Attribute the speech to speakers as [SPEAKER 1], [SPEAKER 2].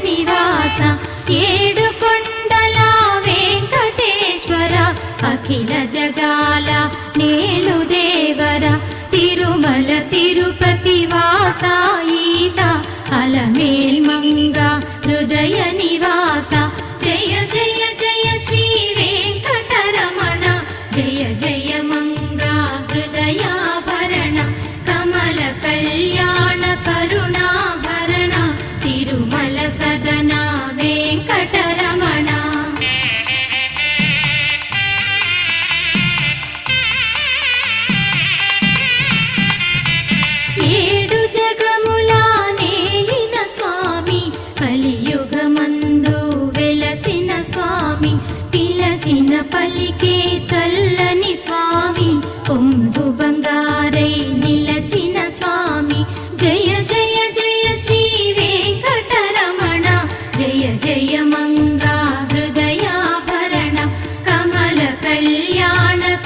[SPEAKER 1] నివాస ఏడుకొండల వెంకటేశ్వర అఖిల జగాల నేలు దేవర తిరుమల తిరుపతి వాస ఈస అలమేల్ మంగ హృదయ నివాస జయ జయ జయ శ్రీ వెంకటరమణ జయ జయ మంగ హృదయాభరణ కమల కళ్యాణ కరుణాభరణ తిరుమల సదన వెంకటరమణ ఏడు జగముల నేలిన స్వామి కలియుగమందు వెలసిన స్వామి పిలచిన పలికే చల్లని స్వామి పొంగు బంగారై నిలచిన స్వామి జయ జయ జయ శ్రీ వెంకటరమణ జయ జయ